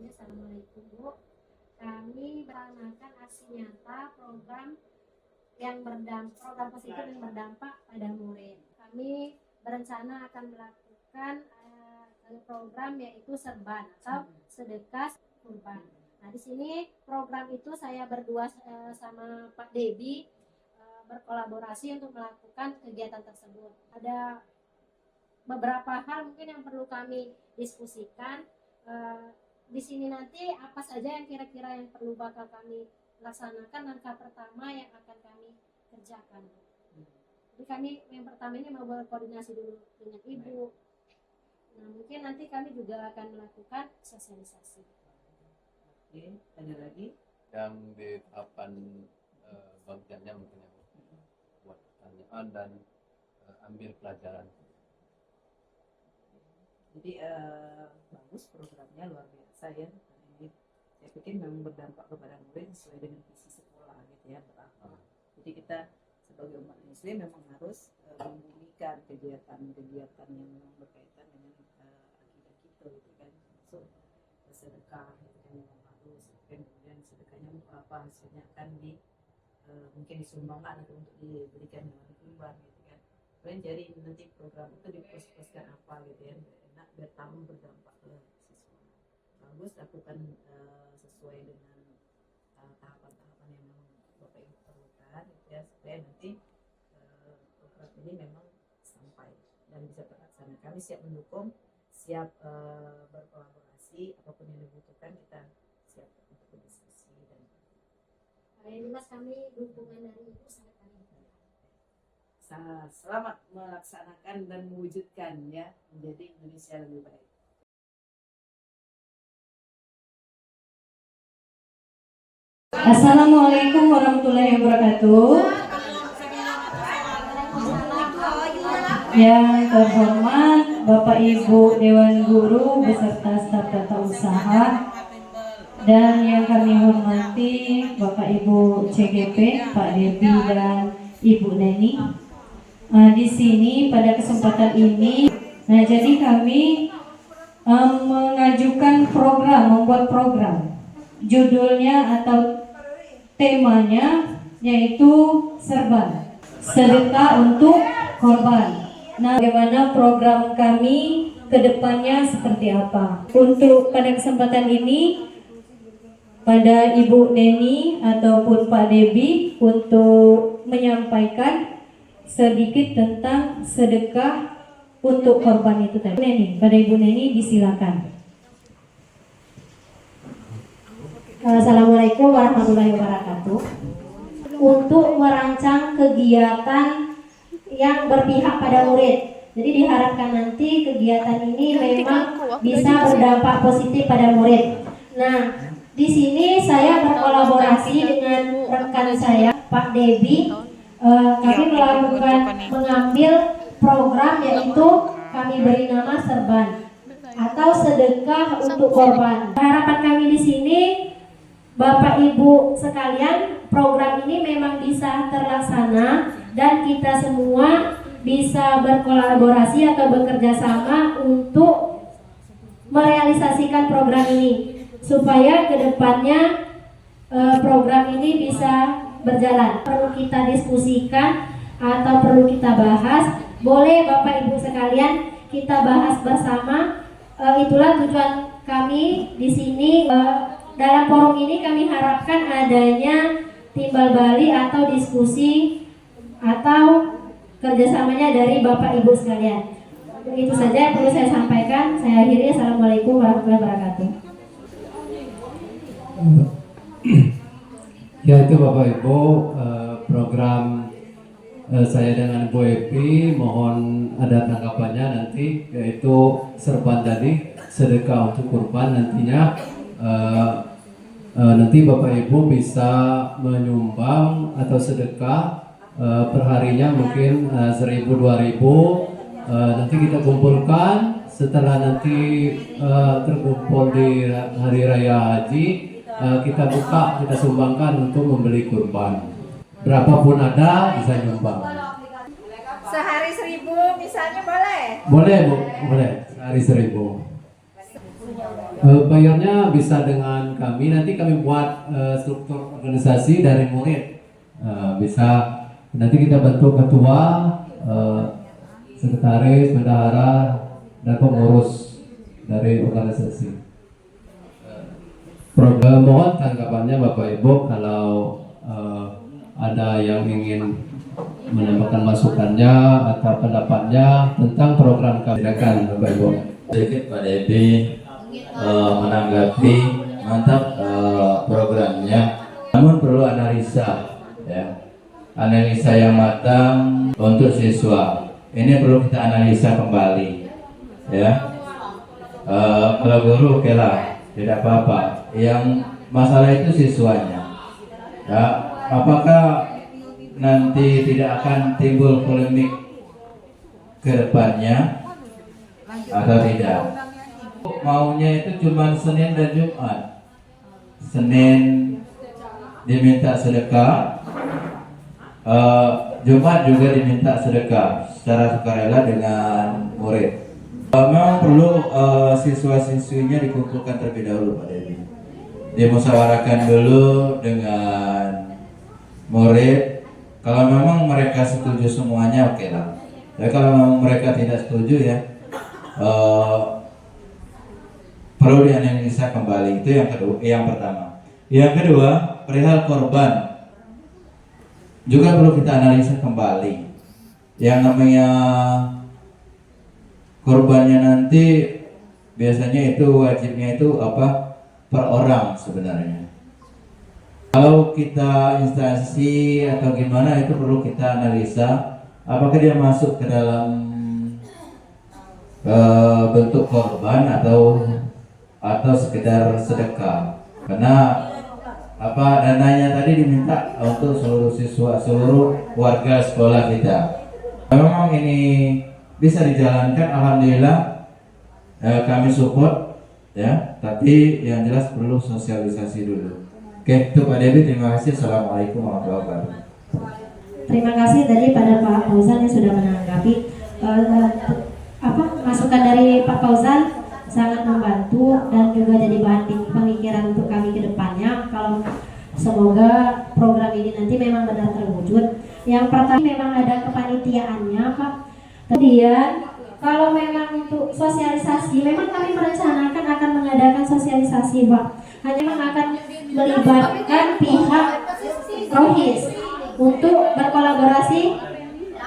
Assalamualaikum Bu. Kami melaksanakan aksi nyata program program positif yang berdampak pada murid. Kami berencana akan melakukan program yaitu serban atau sedekah kurban. Nah, di sini program itu saya berdua sama Pak Debi berkolaborasi untuk melakukan kegiatan tersebut. Ada beberapa hal mungkin yang perlu kami diskusikan. Di sini nanti apa saja yang kira-kira yang perlu bakal kami laksanakan, langkah pertama yang akan kami kerjakan. Jadi kami yang pertama ini mau berkoordinasi dulu dengan Ibu. Nah, mungkin nanti kami juga akan melakukan sosialisasi. Oke, ada lagi? Yang di tahapan bagiannya mungkin ya, buat pertanyaan dan ambil pelajaran. Jadi bagus programnya, luar biasa ya. Ini saya pikir memang berdampak kepada murid sesuai dengan visi sekolah gitu ya, berakhlak. Jadi kita sebagai umat Muslim memang harus membumikan kegiatan-kegiatan yang memang berkaitan dengan akidah kita gitu kan. Masuk sedekah gitu kan, memang harus. Kemudian sedekahnya apa hasilnya akan mungkin disumbangkan atau untuk diberikan hewan kurban gitu kan. Kemudian jadi nanti program itu dipos-poskan apa gitu ya, enak bertamu berdampak ke siswa. Bagus, lakukan sesuai dengan tahapan-tahapan yang memang Bapak Ibu perlukan gitu ya, supaya nanti program ini memang sampai dan bisa terlaksana. Kami siap mendukung, siap berkolaborasi, apapun yang dibutuhkan kita siap untuk berdiskusi dan Ini Mas, kami dukungan dari Ibu sangat kami. Selamat melaksanakan dan mewujudkan ya, menjadi Indonesia lebih baik. Assalamualaikum warahmatullahi wabarakatuh. Yang terhormat Bapak Ibu Dewan Guru beserta staf tata usaha, dan yang kami hormati Bapak Ibu CGP, Pak Debi dan Ibu Neni. Di sini pada kesempatan ini, jadi kami mengajukan membuat program. Judulnya atau temanya yaitu serban, sedekah untuk korban. Nah, bagaimana program kami ke depannya seperti apa? Untuk pada kesempatan ini, pada Ibu Neni ataupun Pak Debi untuk menyampaikan sedikit tentang sedekah untuk korban itu tadi. Neni, pada Ibu Neni disilakan. Assalamualaikum warahmatullahi wabarakatuh. Untuk merancang kegiatan yang berpihak pada murid. Jadi diharapkan nanti kegiatan ini memang bisa berdampak positif pada murid. Nah, di sini saya berkolaborasi dengan rekan saya, Pak Debi. Kami mengambil program yaitu kami beri nama Serban atau sedekah untuk korban. Harapan kami di sini, Bapak Ibu sekalian, program ini memang bisa terlaksana dan kita semua bisa berkolaborasi atau bekerja sama untuk merealisasikan program ini supaya kedepannya program ini bisa berjalan. Perlu kita diskusikan atau perlu kita bahas, boleh Bapak Ibu sekalian kita bahas bersama. Itulah tujuan kami di sini. Dalam forum ini kami harapkan adanya timbal balik atau diskusi atau kerjasamanya dari Bapak Ibu sekalian. Itu saja yang perlu saya sampaikan. Saya akhiri. Assalamualaikum warahmatullahi wabarakatuh. Ya, itu Bapak Ibu, program saya dengan Bu Epi, mohon ada tanggapannya nanti, yaitu Serban tadi, sedekah untuk kurban. Nantinya nanti Bapak Ibu bisa menyumbang atau sedekah perharinya mungkin 1.000-2.000. Nanti kita kumpulkan. Setelah nanti terkumpul di hari raya haji, kita buka, kita sumbangkan untuk membeli kurban. Berapapun ada bisa nyumbang. Sehari 1.000 misalnya boleh? Boleh Bu, boleh. Sehari 1.000. Bayarnya bisa dengan kami. Nanti kami buat struktur organisasi dari murid. Bisa nanti kita bentuk ketua, sekretaris, bendahara, dan pengurus dari organisasi. Mohon tanggapannya Bapak Ibu kalau ada yang ingin menambahkan masukannya atau pendapatnya tentang program kami. Silakan Bapak Ibu. Sedikit Pak Debi menanggapi mantap programnya, namun perlu analisa, ya, analisa yang matang untuk siswa. Ini perlu kita analisa kembali, ya. Kalau guru oke lah, tidak apa-apa. Yang masalah itu siswanya, ya. Apakah nanti tidak akan timbul polemik ke depannya atau tidak? Maunya itu cuma Senin dan Jumat. Senin diminta sedekah, Jumat juga diminta sedekah secara sukarela dengan murid. Memang perlu siswa-siswinya dikumpulkan terlebih dahulu Pak Devi. Dimusyawarahkan dulu dengan murid. Kalau memang mereka setuju semuanya oke lah. Ya, kalau memang mereka tidak setuju ya perlu dianalisa kembali. Itu yang kedua, yang pertama. Yang kedua, perihal korban juga perlu kita analisa kembali. Yang namanya korbannya nanti biasanya itu wajibnya itu apa, per orang sebenarnya. Kalau kita instansi atau gimana itu perlu kita analisa apakah dia masuk ke dalam bentuk korban atau sekedar sedekah. Karena apa, dananya tadi diminta untuk seluruh siswa, seluruh warga sekolah kita. Memang ini bisa dijalankan, alhamdulillah, kami support ya, tapi yang jelas perlu sosialisasi dulu. Oke, itu Pak Devi, terima kasih. Assalamualaikum warahmatullahi wabarakatuh. Terima kasih tadi pada Pak Fauzan yang sudah menanggapi masukan dari Pak Fauzan sangat membantu dan juga jadi bahan pemikiran untuk kami ke depannya. Kalau semoga program ini nanti memang benar terwujud. Yang pertama memang ada kepanitiaannya Pak. Kemudian kalau memang untuk sosialisasi, memang kami merencanakan akan mengadakan sosialisasi Pak. Hanya memang akan melibatkan pihak rohis untuk berkolaborasi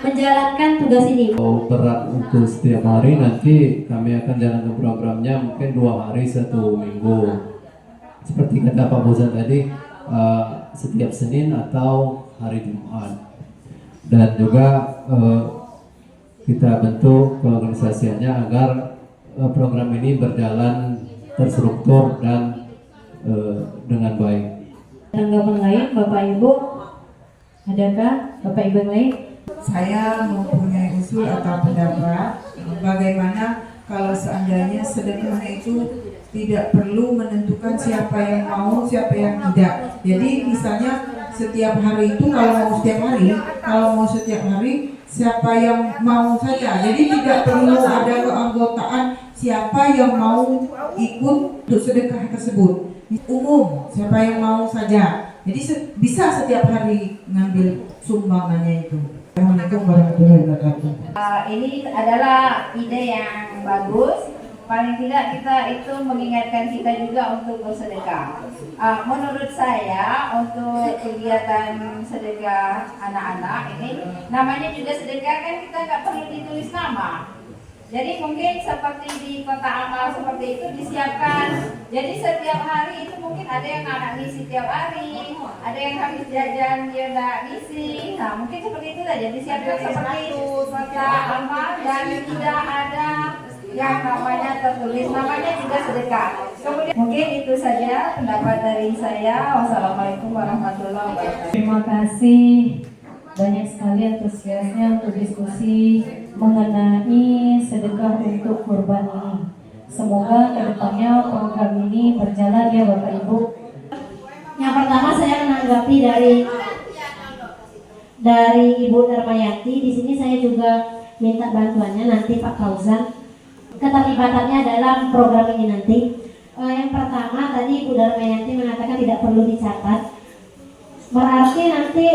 menjalankan tugas tugas ini. Kalau berat untuk setiap hari, nanti kami akan jalankan programnya mungkin 2 hari 1 minggu. Seperti kata Pak Bozan tadi, setiap Senin atau hari Jumat. Dan juga kita bentuk keorganisasiannya agar program ini berjalan terstruktur dan dengan baik. Tanggapan lain, Bapak Ibu, adakah Bapak Ibu yang lain? Saya mempunyai usul atau pendapat bagaimana kalau seandainya sedekah itu tidak perlu menentukan siapa yang mau, siapa yang tidak. Jadi misalnya setiap hari itu kalau mau setiap hari siapa yang mau saja. Jadi tidak perlu ada keanggotaan siapa yang mau ikut untuk sedekah tersebut. Umum, siapa yang mau saja. Jadi bisa setiap hari ngambil sumbangannya itu. Assalamualaikum warahmatullahi wabarakatuh. Ini adalah ide yang bagus. Paling tidak kita itu mengingatkan kita juga untuk bersedekah. Menurut saya untuk kegiatan sedekah anak-anak ini namanya juga sedekah, kan kita nggak perlu ditulis nama. Jadi mungkin seperti di kota amal seperti itu disiapkan. Jadi setiap hari itu mungkin ada yang anak ngisi tiap hari, ada yang habis jajan dia nggak ngisi. Nah mungkin seperti itu saja disiapkan seperti kota amal dan tidak ada yang namanya tertulis, namanya juga sedekah. Kemudian mungkin itu saja pendapat dari saya. Wassalamualaikum warahmatullahi wabarakatuh. Terima kasih banyak sekali antusiasnya untuk diskusi mengenai sedekah untuk kurban ini. Semoga kedepannya program ini berjalan ya Bapak Ibu. Yang pertama saya menanggapi dari Ibu Darmayati. Di sini saya juga minta bantuannya nanti Pak Fauzan, keterlibatannya dalam program ini nanti. Yang pertama tadi Ibu Darmayati mengatakan tidak perlu dicatat. Berarti nanti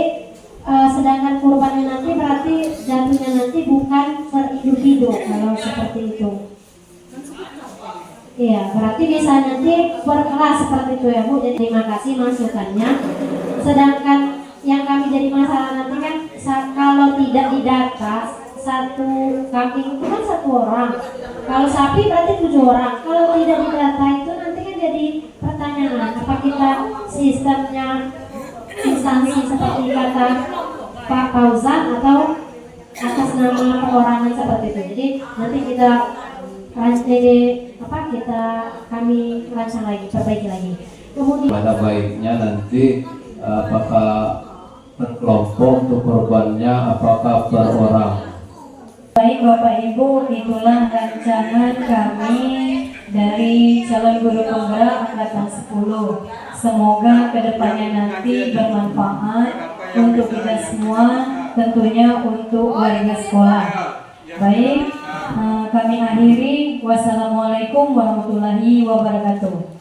sedangkan kurbannya nanti berarti jatuhnya nanti bukan per individu kalau seperti itu. Iya, berarti bisa nanti per kelas seperti itu ya Bu. Jadi terima kasih masukannya. Sedangkan yang kami jadi masalah nanti kan kalau tidak didata, satu kambing itu kan 1 orang. Kalau sapi berarti 7 orang. Kalau tidak didata itu nanti kan jadi pertanyaan, apa kita sistemnya instansi seperti kata Pak Fauzan atau atas nama perorangan seperti itu. Jadi nanti kami rancang lagi, perbaiki lagi. Kemudian Pada baiknya nanti apakah per kelompok untuk korbannya, apakah per orang? Baik Bapak Ibu, itulah rancangan kami dari calon guru penggerak angkatan 10. Semoga kedepannya nanti bermanfaat untuk kita semua, tentunya untuk warga sekolah. Baik, kami akhiri. Wassalamualaikum warahmatullahi wabarakatuh.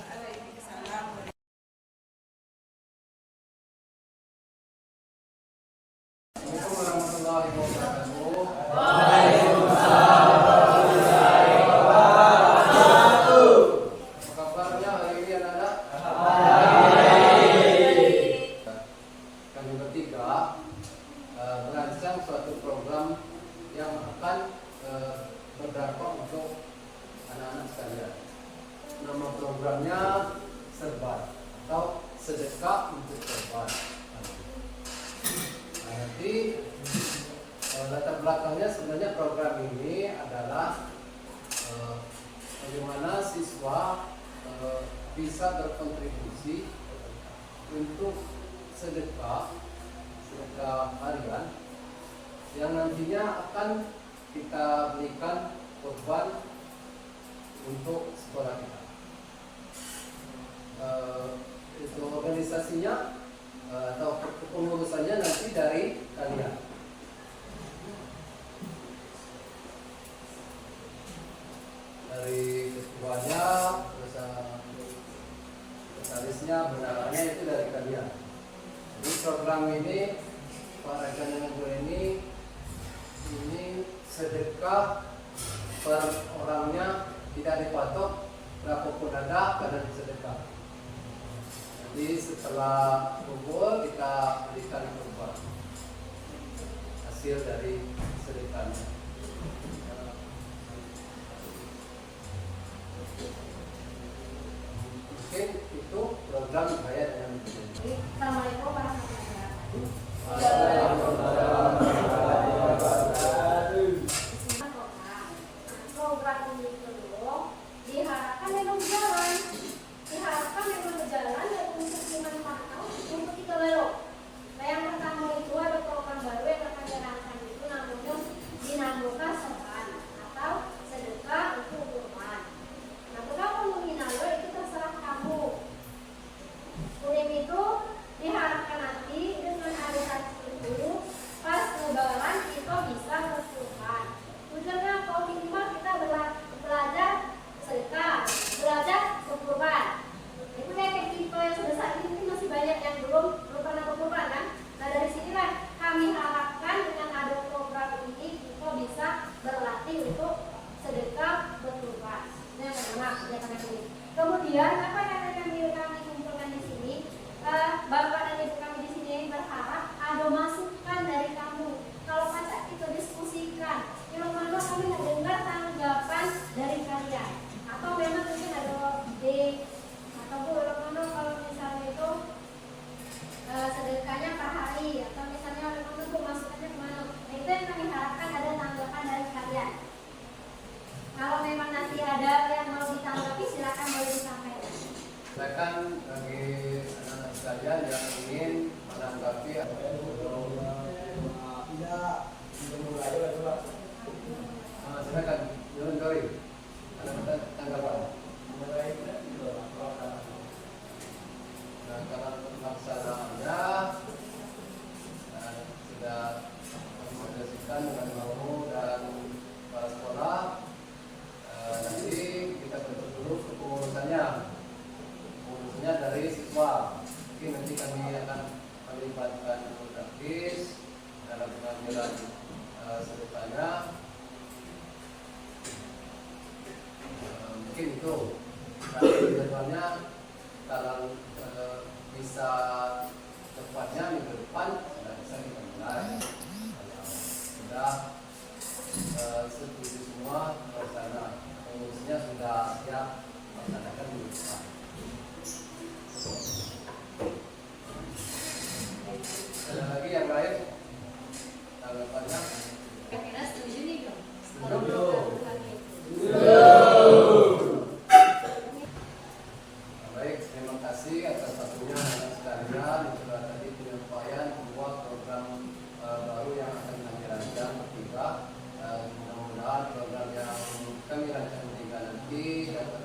Merancang suatu program yang akan berdampak untuk anak-anak sekalian. Nama programnya Serban atau Sedekah untuk Serban. Nah, nanti latar belakangnya sebenarnya program ini adalah bagaimana siswa bisa berkontribusi untuk sedekah harian yang nantinya akan kita berikan korban untuk sekolah kita. Itu organisasinya atau pengurusannya nanti dari kalian. Dari ketuanya, sekretarisnya, bendaharanya itu dari kalian. Jadi program ini Pak Rekan dengan Bu ini sedekah per orangnya tidak dipatok berapapun ada karena sedekah. Jadi setelah kumpul kita berikan kurban hasil dari sedekah. Mungkin itu program saya dengan Assalamualaikum warahmatullahi wabarakatuh. Program ini dulu diharapkan memang berjalan, dan untuk dimanfaatkan untuk kita belok. Nah, yang pertama itu ada program baru yang akan dijalankan itu namanya dinamakan sopan atau sedekah untuk kurban. Nah, berapa nominalnya itu terserah kamu. Kurim itu diharapkan nanti dengan ada itu pas lebaran kita bisa berkurban. Tujuannya kalau minimal kita belajar sedekah, belajar berkurban. Itu kayak kita yang sudah saat ini masih banyak yang belum pernah berkurban kan. Nah, dari sinilah kami harapkan dengan ada program ini kita bisa berlatih untuk sedekah berkurban. Ini yang pertama, ini. Kemudian apa yang kami kumpulkan di sini? Bapak dan Ibu kami di sini berharap ada masukan dari kamu. Kalau pas kita diskusikan, yang mana kami dengar tanggapan dari kalian. Atau memang mungkin ada ide atau Bu, mana kalau misalnya itu sedekahnya per hari atau misalnya memang itu masukannya kemana? Nah, itu yang kami harapkan ada tanggapan dari kalian. Kalau memang nanti ada yang mau ditanggapi, silakan boleh disampaikan. silakan bagi anak-anak sekalian yang ingin menanggapi silakan Yun Dori, ada tanggapan. Nah, kalau pelaksanaannya sudah mengkoordinasikan dengan guru dan kepala sekolah. Nanti kita bentuk dulu kepengurusannya dari siswa. Mungkin nanti kami akan melibatkan guru praktis dalam pengambilan sedekahnya. Mungkin itu. Tapi jadwalnya kalau bisa tepatnya minggu depan sudah bisa kita mulai. Sudah setuju semua bersama. Pengurusnya sudah siap melaksanakan minggu depan. Ada lagi yang lain? Tanggapannya? Kira-kira setuju nih dong? Setuju. Baik, terima kasih atas waktunya anak sekalian. Itulah tadi penyampaian membuat program baru yang akan kami rancang bertiga. Mudah-mudahan program yang kami rancang bertiga nanti dapat